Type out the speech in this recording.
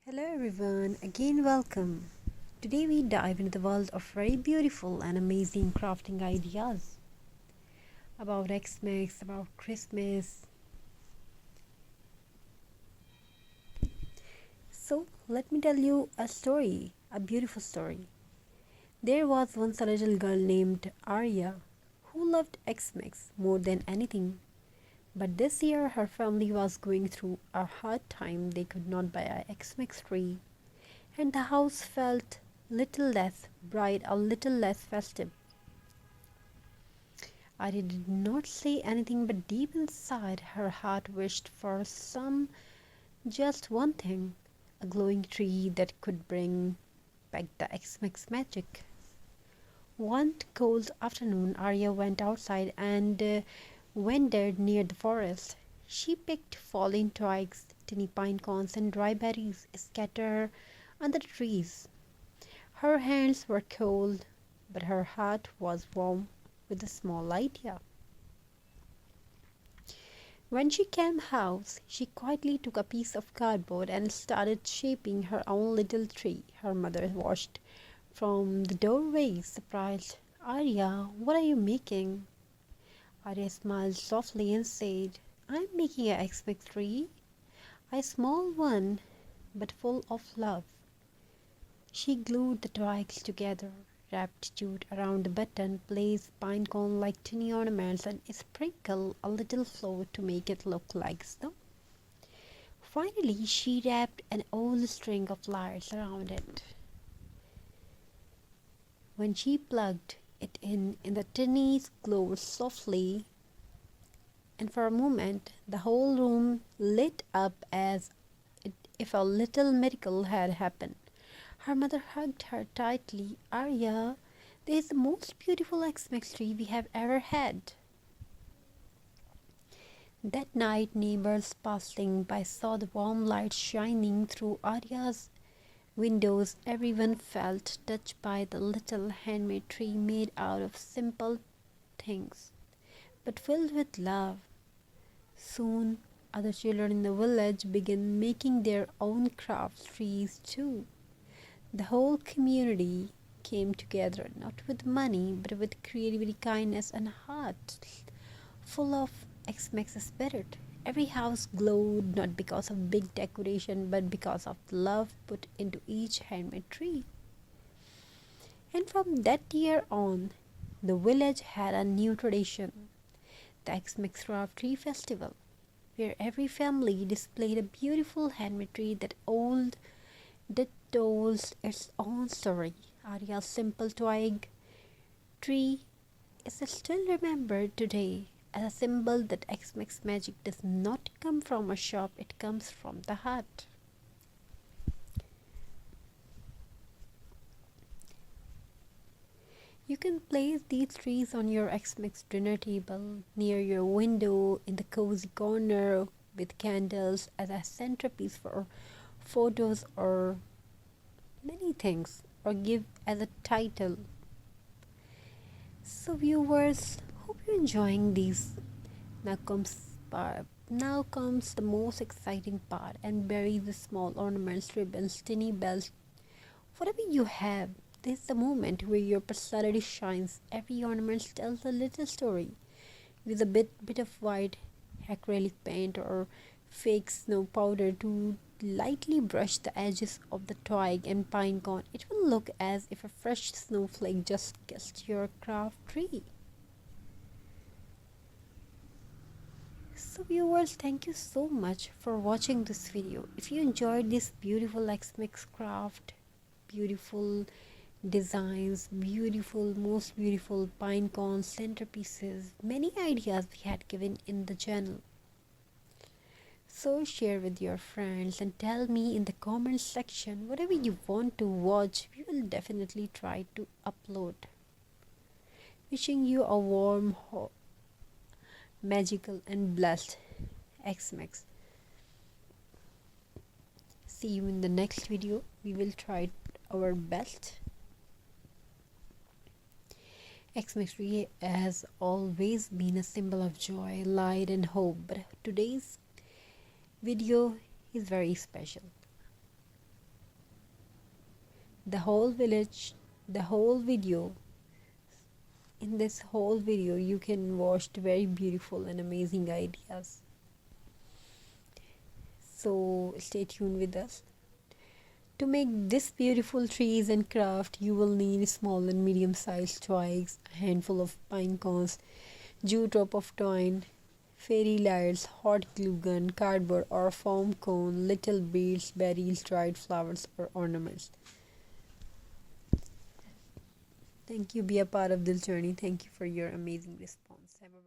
Hello everyone, again welcome. Today we dive into the world of very beautiful and amazing crafting ideas about Xmas, about Christmas. So let me tell you a story, a beautiful story. There was once a little girl named Arya who loved Xmas more than anything. But this year her family was going through a hard time. They could not buy a Xmas tree and the house felt little less bright, a little less festive. Arya did not say anything, but deep inside her heart wished for just one thing, a glowing tree that could bring back the Xmas magic. One cold afternoon, Arya went outside and wandered near the forest. She picked fallen twigs, tiny pine cones, and dry berries scattered under the trees. Her hands were cold, but her heart was warm with a small idea. When she came house, she quietly took a piece of cardboard and started shaping her own little tree. Her mother watched from the doorway, surprised. Arya, what are you making? Arya smiled softly and said, I'm making a Xmas tree, a small one, but full of love. She glued the twigs together, wrapped jute around the button, placed pine cone like tiny ornaments, and sprinkled a little flour to make it look like snow. Finally, she wrapped an old string of lights around it. When she plugged it in the tiny glowed softly, and for a moment the whole room lit up as if a little miracle had happened. Her mother hugged her tightly. Arya, this is the most beautiful Xmas tree we have ever had. That night, neighbors passing by saw the warm light shining through Arya's windows. Everyone felt touched by the little handmade tree made out of simple things, but filled with love. Soon, other children in the village began making their own craft trees too. The whole community came together, not with money, but with creativity, kindness, and heart full of Xmas spirit. Every house glowed not because of big decoration, but because of the love put into each handmade tree. And from that year on, the village had a new tradition, the Xmas Craft Tree Festival, where every family displayed a beautiful handmade tree that told its own story. Arya's simple twig tree is still remembered today as a symbol that Xmas magic does not come from a shop, it comes from the heart. You can place these trees on your Xmas dinner table, near your window, in the cozy corner, with candles as a centerpiece for photos or many things, or give as a title. So viewers, hope you're enjoying these. Now comes the most exciting part, and bury the small ornaments, ribbons, tiny bells, whatever you have. This is the moment where your personality shines. Every ornament tells a little story. Use a bit of white acrylic paint or fake snow powder to lightly brush the edges of the twig and pine cone. It will look as if a fresh snowflake just kissed your craft tree. So viewers, thank you so much for watching this video. If you enjoyed this beautiful Xmas craft, beautiful designs, most beautiful pine cone centerpieces, many ideas we had given in the channel. So share with your friends and tell me in the comment section whatever you want to watch. We will definitely try to upload. Wishing you a warm, magical and blessed Xmas. See you in the next video. We will try our best. Xmas tree has always been a symbol of joy, light and hope, but today's video is very special. The whole village, the whole video, in this whole video, you can watch the very beautiful and amazing ideas. So stay tuned with us. To make this beautiful trees and craft, you will need small and medium sized twigs, a handful of pine cones, jute rope of twine, fairy lights, hot glue gun, cardboard or foam cone, little beads, berries, dried flowers, or ornaments. Thank you. Be a part of this journey. Thank you for your amazing response. Have a very